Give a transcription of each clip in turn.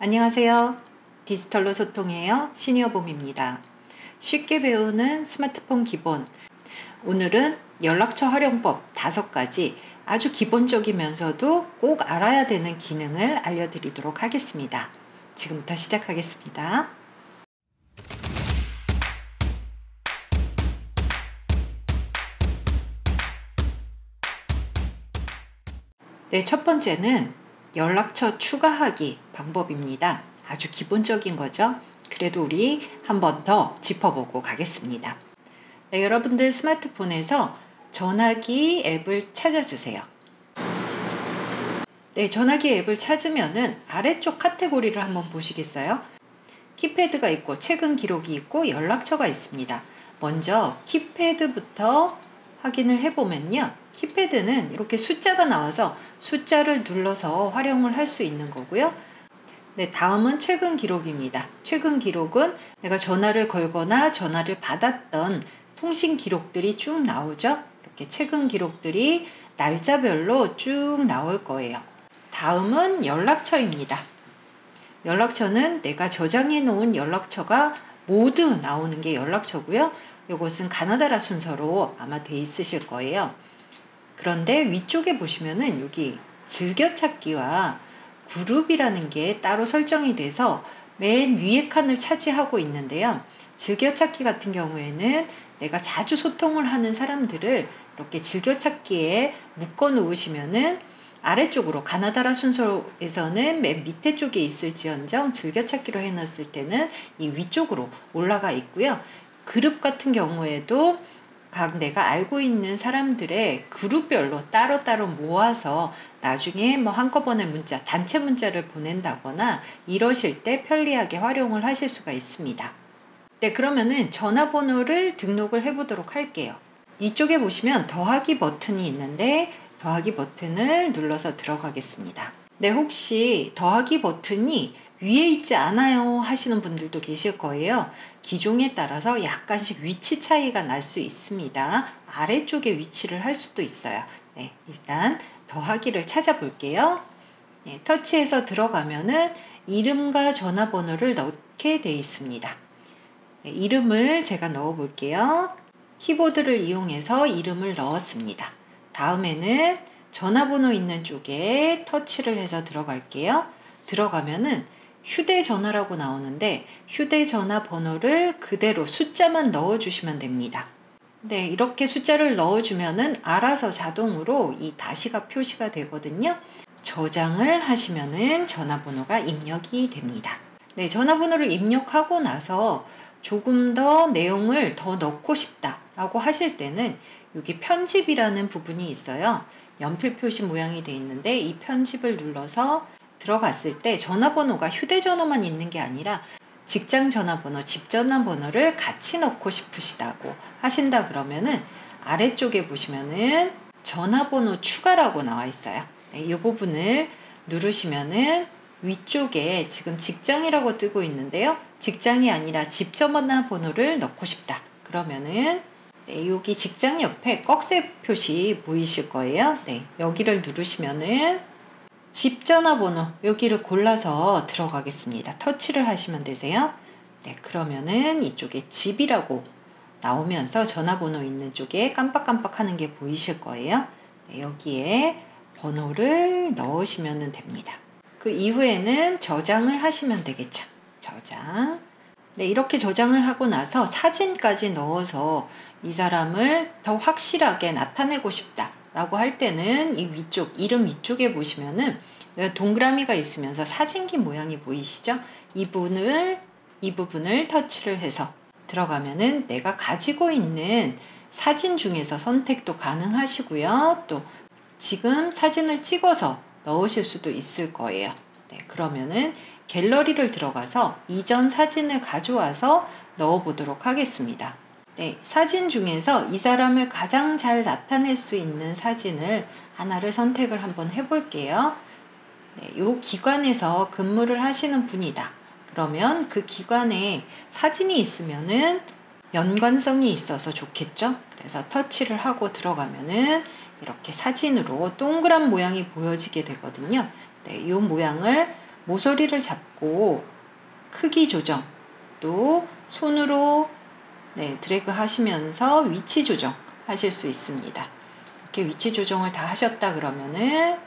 안녕하세요. 디지털로 소통해요. 시니어봄입니다. 쉽게 배우는 스마트폰 기본. 오늘은 연락처 활용법 5가지 아주 기본적이면서도 꼭 알아야 되는 기능을 알려드리도록 하겠습니다. 지금부터 시작하겠습니다. 네, 첫 번째는 연락처 추가하기 방법입니다. 아주 기본적인 거죠. 그래도 우리 한 번 더 짚어보고 가겠습니다. 네, 여러분들 스마트폰에서 전화기 앱을 찾아주세요. 네, 전화기 앱을 찾으면은 아래쪽 카테고리를 한번 보시겠어요? 키패드가 있고 최근 기록이 있고 연락처가 있습니다. 먼저 키패드부터 확인을 해보면요. 키패드는 이렇게 숫자가 나와서 숫자를 눌러서 활용을 할 수 있는 거고요. 네, 다음은 최근 기록입니다. 최근 기록은 내가 전화를 걸거나 전화를 받았던 통신 기록들이 쭉 나오죠. 이렇게 최근 기록들이 날짜별로 쭉 나올 거예요. 다음은 연락처입니다. 연락처는 내가 저장해 놓은 연락처가 모두 나오는 게 연락처고요. 이것은 가나다라 순서로 아마 돼 있으실 거예요. 그런데 위쪽에 보시면은 여기 즐겨찾기와 그룹이라는 게 따로 설정이 돼서 맨 위에 칸을 차지하고 있는데요. 즐겨찾기 같은 경우에는 내가 자주 소통을 하는 사람들을 이렇게 즐겨찾기에 묶어 놓으시면은 아래쪽으로 가나다라 순서에서는 맨 밑에 쪽에 있을지언정 즐겨찾기로 해놨을 때는 이 위쪽으로 올라가 있고요. 그룹 같은 경우에도 각 내가 알고 있는 사람들의 그룹별로 따로따로 모아서 나중에 뭐 한꺼번에 문자, 단체 문자를 보낸다거나 이러실 때 편리하게 활용을 하실 수가 있습니다. 네, 그러면은 전화번호를 등록을 해보도록 할게요. 이쪽에 보시면 더하기 버튼이 있는데 더하기 버튼을 눌러서 들어가겠습니다. 네, 혹시 더하기 버튼이 위에 있지 않아요 하시는 분들도 계실 거예요. 기종에 따라서 약간씩 위치 차이가 날 수 있습니다. 아래쪽에 위치를 할 수도 있어요. 네, 일단 더하기를 찾아볼게요. 네, 터치해서 들어가면은 이름과 전화번호를 넣게 되어 있습니다. 네, 이름을 제가 넣어 볼게요. 키보드를 이용해서 이름을 넣었습니다. 다음에는 전화번호 있는 쪽에 터치를 해서 들어갈게요. 들어가면은 휴대전화라고 나오는데 휴대전화 번호를 그대로 숫자만 넣어주시면 됩니다. 네, 이렇게 숫자를 넣어주면은 알아서 자동으로 이 다시가 표시가 되거든요. 저장을 하시면은 전화번호가 입력이 됩니다. 네, 전화번호를 입력하고 나서 조금 더 내용을 더 넣고 싶다라고 하실 때는 여기 편집이라는 부분이 있어요. 연필 표시 모양이 되어 있는데 이 편집을 눌러서 들어갔을 때 전화번호가 휴대전화만 있는 게 아니라 직장 전화번호, 집 전화번호를 같이 넣고 싶으시다고 하신다 그러면은 아래쪽에 보시면은 전화번호 추가라고 나와 있어요. 네, 이 부분을 누르시면은 위쪽에 지금 직장이라고 뜨고 있는데요. 직장이 아니라 집 전화번호를 넣고 싶다. 그러면은 네, 여기 직장 옆에 꺽쇠 표시 보이실 거예요. 네, 여기를 누르시면은 집 전화번호 여기를 골라서 들어가겠습니다. 터치를 하시면 되세요. 네, 그러면은 이쪽에 집이라고 나오면서 전화번호 있는 쪽에 깜빡깜빡 하는 게 보이실 거예요. 네, 여기에 번호를 넣으시면 됩니다. 그 이후에는 저장을 하시면 되겠죠. 저장. 네, 이렇게 저장을 하고 나서 사진까지 넣어서 이 사람을 더 확실하게 나타내고 싶다 라고 할 때는 이 위쪽, 이름 위쪽에 보시면은 동그라미가 있으면서 사진기 모양이 보이시죠? 이 부분을 터치를 해서 들어가면은 내가 가지고 있는 사진 중에서 선택도 가능하시고요. 또 지금 사진을 찍어서 넣으실 수도 있을 거예요. 네, 그러면은 갤러리를 들어가서 이전 사진을 가져와서 넣어보도록 하겠습니다. 네, 사진 중에서 이 사람을 가장 잘 나타낼 수 있는 사진을 하나를 선택을 한번 해볼게요. 네, 이 기관에서 근무를 하시는 분이다. 그러면 그 기관에 사진이 있으면은 연관성이 있어서 좋겠죠? 그래서 터치를 하고 들어가면은 이렇게 사진으로 동그란 모양이 보여지게 되거든요. 네, 이 모양을 모서리를 잡고 크기 조정, 또 손으로 드래그 하시면서 위치 조정 하실 수 있습니다. 이렇게 위치 조정을 다 하셨다 그러면은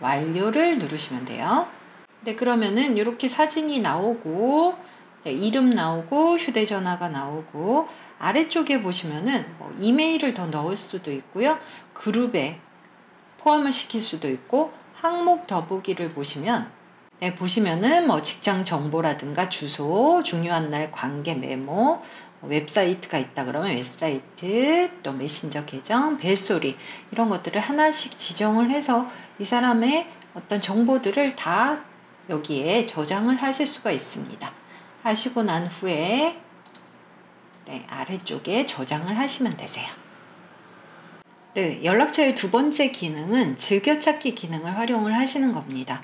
완료를 누르시면 돼요. 그러면은 이렇게 사진이 나오고 이름 나오고 휴대전화가 나오고 아래쪽에 보시면은 이메일을 더 넣을 수도 있고요. 그룹에 포함을 시킬 수도 있고 항목 더보기를 보시면 보시면은 직장 정보라든가 주소, 중요한 날 관계 메모, 웹사이트가 있다 그러면 웹사이트, 또 메신저 계정, 벨소리 이런 것들을 하나씩 지정을 해서 이 사람의 어떤 정보들을 다 여기에 저장을 하실 수가 있습니다. 하시고 난 후에 아래쪽에 저장을 하시면 되세요. 연락처의 두 번째 기능은 즐겨찾기 기능을 활용을 하시는 겁니다.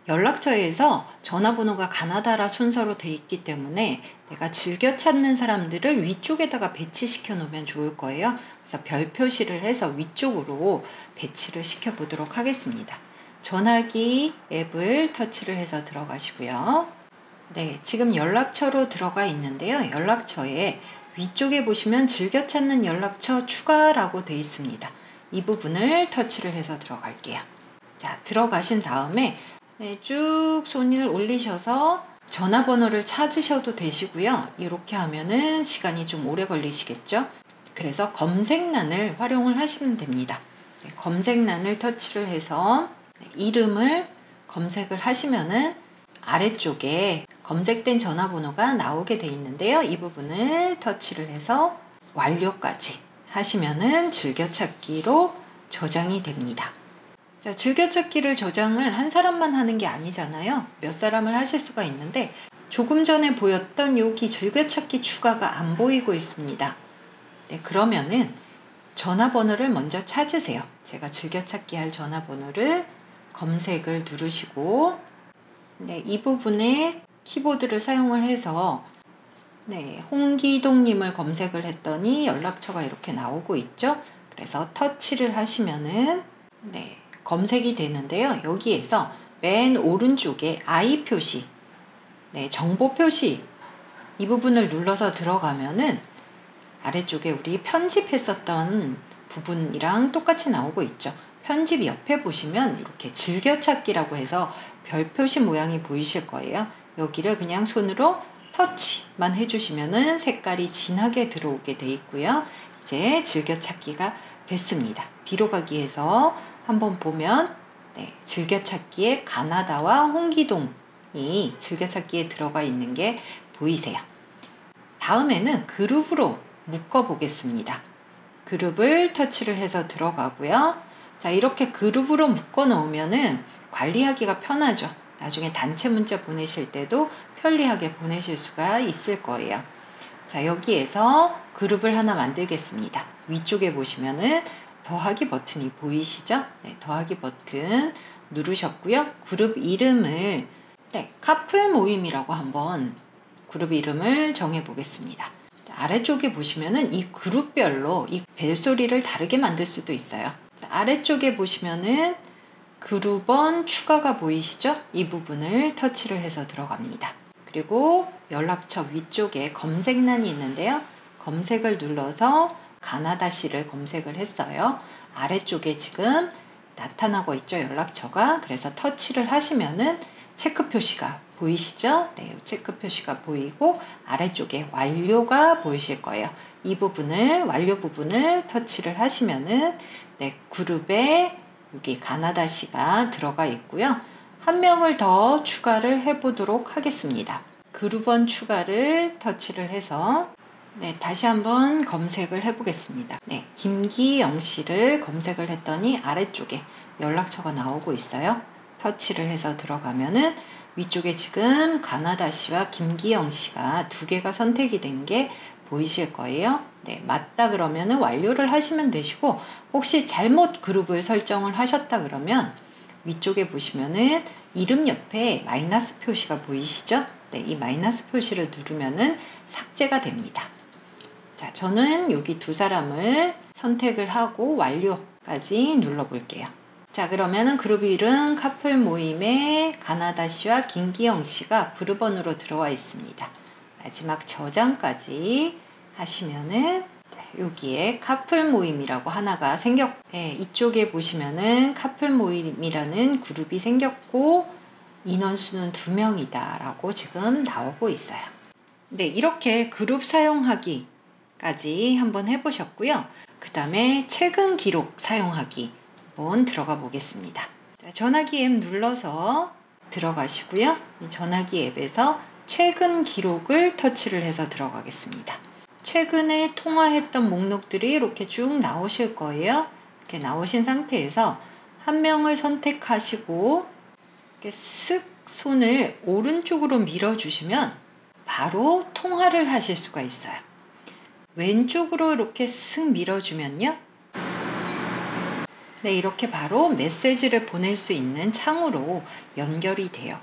연락처에서 전화번호가 가나다라 순서로 되어 있기 때문에 내가 즐겨 찾는 사람들을 위쪽에다가 배치시켜 놓으면 좋을 거예요. 그래서 별 표시를 해서 위쪽으로 배치를 시켜 보도록 하겠습니다. 전화기 앱을 터치를 해서 들어가시고요. 지금 연락처로 들어가 있는데요. 연락처에 위쪽에 보시면 즐겨 찾는 연락처 추가라고 되어 있습니다. 이 부분을 터치를 해서 들어갈게요. 자, 들어가신 다음에 쭉 손을 올리셔서 전화번호를 찾으셔도 되시고요. 이렇게 하면은 시간이 좀 오래 걸리시겠죠? 그래서 검색란을 활용을 하시면 됩니다. 검색란을 터치를 해서 이름을 검색을 하시면은 아래쪽에 검색된 전화번호가 나오게 돼 있는데요. 이 부분을 터치를 해서 완료까지 하시면은 즐겨찾기로 저장이 됩니다. 자, 즐겨찾기를 저장을 한 사람만 하는 게 아니잖아요. 몇 사람을 하실 수가 있는데 조금 전에 보였던 여기 즐겨찾기 추가가 안 보이고 있습니다. 그러면은 전화번호를 먼저 찾으세요. 제가 즐겨찾기 할 전화번호를 검색을 누르시고 이 부분에 키보드를 사용을 해서 홍기동님을 검색을 했더니 연락처가 이렇게 나오고 있죠. 그래서 터치를 하시면은 검색이 되는데요. 여기에서 맨 오른쪽에 I 표시, 정보 표시 이 부분을 눌러서 들어가면은 아래쪽에 우리 편집했었던 부분이랑 똑같이 나오고 있죠. 편집 옆에 보시면 이렇게 즐겨찾기라고 해서 별 표시 모양이 보이실 거예요. 여기를 그냥 손으로 터치만 해주시면은 색깔이 진하게 들어오게 돼 있고요. 이제 즐겨찾기가 됐습니다. 뒤로 가기 위해서 한번 보면 즐겨찾기에 가나다와 홍기동이 즐겨찾기에 들어가 있는 게 보이세요. 다음에는 그룹으로 묶어 보겠습니다. 그룹을 터치를 해서 들어가고요. 자, 이렇게 그룹으로 묶어 놓으면은 관리하기가 편하죠. 나중에 단체 문자 보내실 때도 편리하게 보내실 수가 있을 거예요. 자, 여기에서 그룹을 하나 만들겠습니다. 위쪽에 보시면은 더하기 버튼이 보이시죠? 더하기 버튼 누르셨고요. 그룹 이름을 카풀 모임이라고 한번 그룹 이름을 정해 보겠습니다. 아래쪽에 보시면은 이 그룹별로 이 벨소리를 다르게 만들 수도 있어요. 자, 아래쪽에 보시면은 그룹원 추가가 보이시죠? 이 부분을 터치를 해서 들어갑니다. 그리고 연락처 위쪽에 검색란이 있는데요. 검색을 눌러서 가나다씨를 검색을 했어요. 아래쪽에 지금 나타나고 있죠, 연락처가. 그래서 터치를 하시면은 체크 표시가 보이시죠? 체크 표시가 보이고 아래쪽에 완료가 보이실 거예요. 이 부분을 완료 부분을 터치를 하시면은 그룹에 여기 가나다씨가 들어가 있고요. 한 명을 더 추가를 해 보도록 하겠습니다. 그룹원 추가를 터치를 해서 다시 한번 검색을 해 보겠습니다. 김기영 씨를 검색을 했더니 아래쪽에 연락처가 나오고 있어요. 터치를 해서 들어가면은 위쪽에 지금 가나다 씨와 김기영 씨가 두 개가 선택이 된 게 보이실 거예요. 맞다 그러면은 완료를 하시면 되시고, 혹시 잘못 그룹을 설정을 하셨다 그러면 위쪽에 보시면은 이름 옆에 마이너스 표시가 보이시죠? 이 마이너스 표시를 누르면은 삭제가 됩니다. 자, 저는 여기 두 사람을 선택을 하고 완료까지 눌러 볼게요. 자, 그러면은 그룹 이름 카풀 모임에 가나다 씨와 김기영 씨가 그룹원으로 들어와 있습니다. 마지막 저장까지 하시면은 여기에 카풀 모임이라고 하나가 이쪽에 보시면은 카풀 모임이라는 그룹이 생겼고 인원수는 2명이다 라고 지금 나오고 있어요. 네, 이렇게 그룹 사용하기까지 한번 해보셨고요. 그 다음에 최근 기록 사용하기 한번 들어가 보겠습니다. 자, 전화기 앱 눌러서 들어가시고요. 이 전화기 앱에서 최근 기록을 터치를 해서 들어가겠습니다. 최근에 통화했던 목록들이 이렇게 쭉 나오실 거예요. 이렇게 나오신 상태에서 한 명을 선택하시고 이렇게 쓱 손을 오른쪽으로 밀어주시면 바로 통화를 하실 수가 있어요. 왼쪽으로 이렇게 쓱 밀어주면요. 네, 이렇게 바로 메시지를 보낼 수 있는 창으로 연결이 돼요.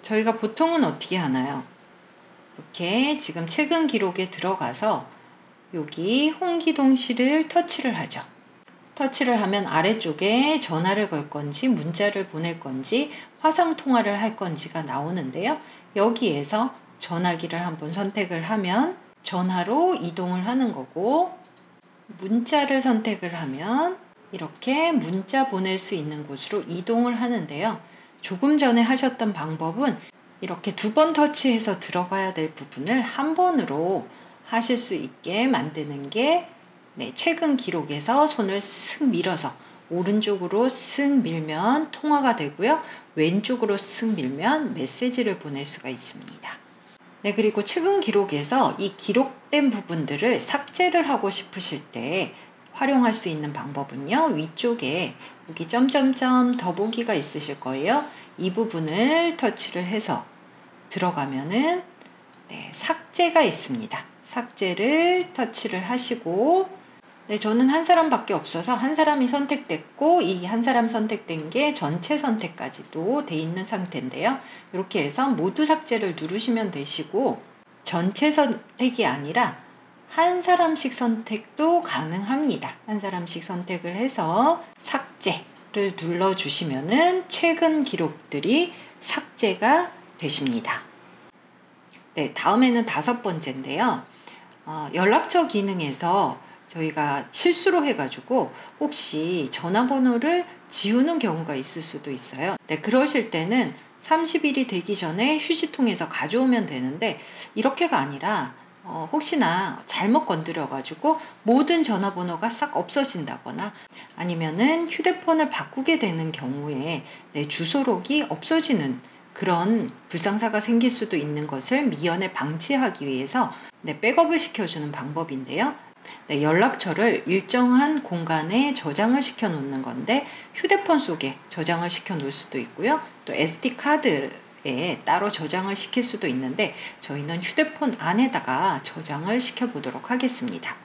저희가 보통은 어떻게 하나요? 이렇게 지금 최근 기록에 들어가서 여기 홍기동씨를 터치를 하죠. 터치를 하면 아래쪽에 전화를 걸 건지 문자를 보낼 건지 화상 통화를 할 건지가 나오는데요. 여기에서 전화기를 한번 선택을 하면 전화로 이동을 하는 거고, 문자를 선택을 하면 이렇게 문자 보낼 수 있는 곳으로 이동을 하는데요. 조금 전에 하셨던 방법은 이렇게 2번 터치해서 들어가야 될 부분을 한 번으로 하실 수 있게 만드는 게 최근 기록에서 손을 쓱 밀어서 오른쪽으로 쓱 밀면 통화가 되고요. 왼쪽으로 쓱 밀면 메시지를 보낼 수가 있습니다. 네, 그리고 최근 기록에서 이 기록된 부분들을 삭제를 하고 싶으실 때 활용할 수 있는 방법은요. 위쪽에 여기 점점점 더보기가 있으실 거예요. 이 부분을 터치를 해서 들어가면은 삭제가 있습니다. 삭제를 터치를 하시고, 저는 한 사람밖에 없어서 한 사람이 선택됐고 이 한 사람 선택된 게 전체 선택까지도 돼 있는 상태인데요. 이렇게 해서 모두 삭제를 누르시면 되시고, 전체 선택이 아니라 한 사람씩 선택도 가능합니다. 한 사람씩 선택을 해서 삭제를 눌러주시면은 최근 기록들이 삭제가 되십니다. 네, 다음에는 5번째인데요. 연락처 기능에서 저희가 실수로 해가지고 혹시 전화번호를 지우는 경우가 있을 수도 있어요. 네, 그러실 때는 30일이 되기 전에 휴지통에서 가져오면 되는데, 이렇게가 아니라 혹시나 잘못 건드려가지고 모든 전화번호가 싹 없어진다거나 아니면은 휴대폰을 바꾸게 되는 경우에 내 주소록이 없어지는 그런 불상사가 생길 수도 있는 것을 미연에 방지하기 위해서 백업을 시켜주는 방법인데요. 연락처를 일정한 공간에 저장을 시켜 놓는 건데, 휴대폰 속에 저장을 시켜 놓을 수도 있고요. 또 SD카드에 따로 저장을 시킬 수도 있는데, 저희는 휴대폰 안에다가 저장을 시켜 보도록 하겠습니다.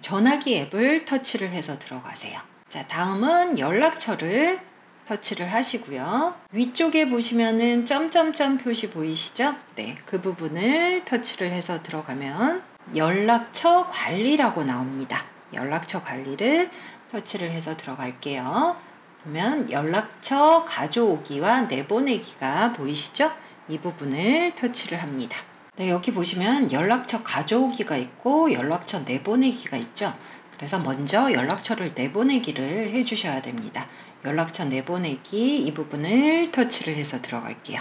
전화기 앱을 터치를 해서 들어가세요. 자, 다음은 연락처를 터치를 하시고요. 위쪽에 보시면은 점점점 표시 보이시죠? 네, 그 부분을 터치를 해서 들어가면 연락처 관리라고 나옵니다. 연락처 관리를 터치를 해서 들어갈게요. 보면 연락처 가져오기와 내보내기가 보이시죠? 이 부분을 터치를 합니다. 네, 여기 보시면 연락처 가져오기가 있고 연락처 내보내기가 있죠. 그래서 먼저 연락처를 내보내기를 해주셔야 됩니다. 연락처 내보내기 이 부분을 터치를 해서 들어갈게요.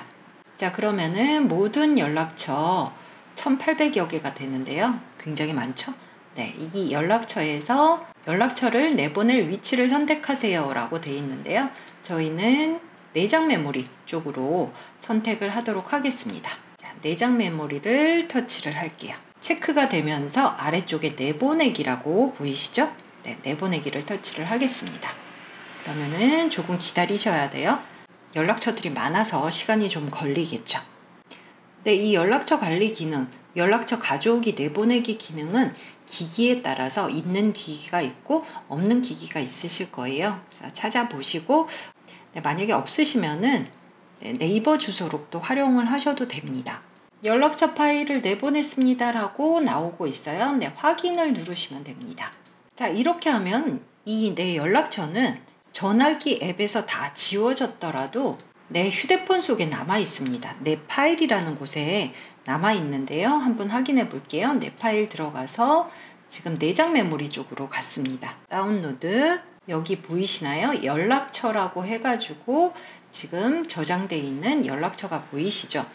자, 그러면은 모든 연락처 1800여 개가 되는데요. 굉장히 많죠? 네, 이 연락처에서 연락처를 내보낼 위치를 선택하세요 라고 되어 있는데요. 저희는 내장 메모리 쪽으로 선택을 하도록 하겠습니다. 자, 내장 메모리를 터치를 할게요. 체크가 되면서 아래쪽에 내보내기라고 보이시죠? 네, 내보내기를 터치를 하겠습니다. 그러면은 조금 기다리셔야 돼요. 연락처들이 많아서 시간이 좀 걸리겠죠. 네, 이 연락처 관리 기능, 연락처 가져오기 내보내기 기능은 기기에 따라서 있는 기기가 있고 없는 기기가 있으실 거예요. 찾아보시고 만약에 없으시면은 네이버 주소록도 활용을 하셔도 됩니다. 연락처 파일을 내보냈습니다 라고 나오고 있어요. 네, 확인을 누르시면 됩니다. 자, 이렇게 하면 이 내 연락처는 전화기 앱에서 다 지워졌더라도 내 휴대폰 속에 남아 있습니다. 내 파일이라는 곳에 남아 있는데요. 한번 확인해 볼게요. 내 파일 들어가서 지금 내장 메모리 쪽으로 갔습니다. 다운로드, 여기 보이시나요? 연락처라고 해가지고 지금 저장되어 있는 연락처가 보이시죠?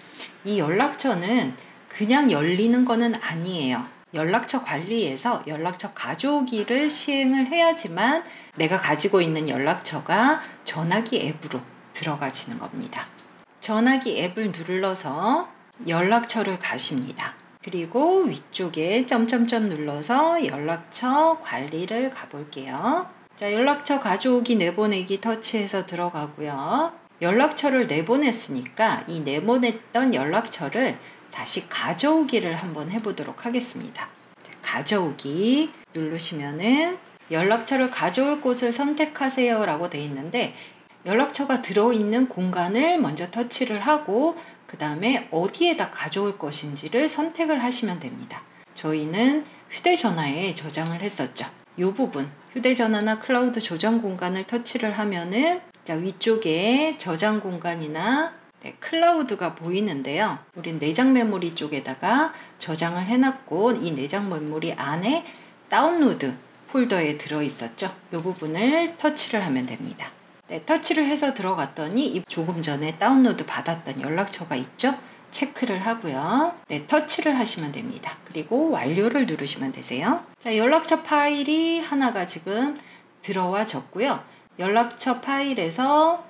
이 연락처는 그냥 열리는 거는 아니에요. 연락처 관리에서 연락처 가져오기를 시행을 해야지만 내가 가지고 있는 연락처가 전화기 앱으로 들어가지는 겁니다. 전화기 앱을 눌러서 연락처를 가십니다. 그리고 위쪽에 점점점 눌러서 연락처 관리를 가볼게요. 자, 연락처 가져오기 내보내기 터치해서 들어가고요. 연락처를 내보냈으니까 이 내보냈던 연락처를 다시 가져오기를 한번 해보도록 하겠습니다. 가져오기 누르시면은 연락처를 가져올 곳을 선택하세요 라고 되어 있는데, 연락처가 들어있는 공간을 먼저 터치를 하고 그 다음에 어디에다 가져올 것인지를 선택을 하시면 됩니다. 저희는 휴대전화에 저장을 했었죠. 이 부분 휴대전화나 클라우드 저장 공간을 터치를 하면은 자, 위쪽에 저장 공간이나 클라우드가 보이는데요. 우린 내장 메모리 쪽에다가 저장을 해놨고 이 내장 메모리 안에 다운로드 폴더에 들어있었죠. 이 부분을 터치를 하면 됩니다. 네, 터치를 해서 들어갔더니 조금 전에 다운로드 받았던 연락처가 있죠. 체크를 하고요. 네, 터치를 하시면 됩니다. 그리고 완료를 누르시면 되세요. 자, 연락처 파일이 하나가 지금 들어와졌고요. 연락처 파일에서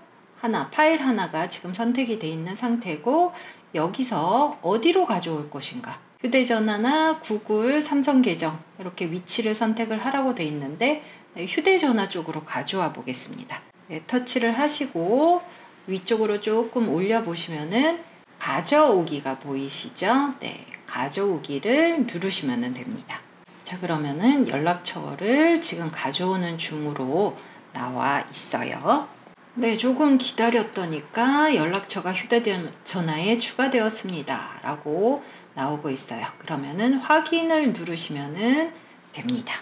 파일 하나가 지금 선택이 되어 있는 상태고, 여기서 어디로 가져올 것인가, 휴대전화나 구글, 삼성 계정 이렇게 위치를 선택을 하라고 되어 있는데 휴대전화 쪽으로 가져와 보겠습니다. 네, 터치를 하시고 위쪽으로 조금 올려 보시면은 가져오기가 보이시죠? 네, 가져오기를 누르시면 됩니다. 자, 그러면은 연락처를 지금 가져오는 중으로 나와 있어요. 네, 조금 기다렸더니까 연락처가 휴대전화에 추가되었습니다 라고 나오고 있어요. 그러면은 확인을 누르시면 됩니다.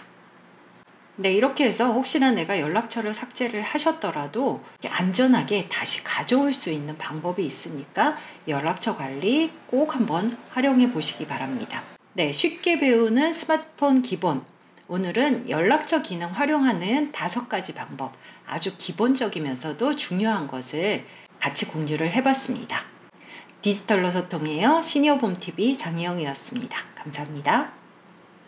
네, 이렇게 해서 혹시나 내가 연락처를 삭제를 하셨더라도 안전하게 다시 가져올 수 있는 방법이 있으니까 연락처 관리 꼭 한번 활용해 보시기 바랍니다. 네, 쉽게 배우는 스마트폰 기본. 오늘은 연락처 기능 활용하는 5가지 방법, 아주 기본적이면서도 중요한 것을 같이 공유를 해봤습니다. 디지털로 소통해요. 시니어봄TV 장혜영이었습니다. 감사합니다.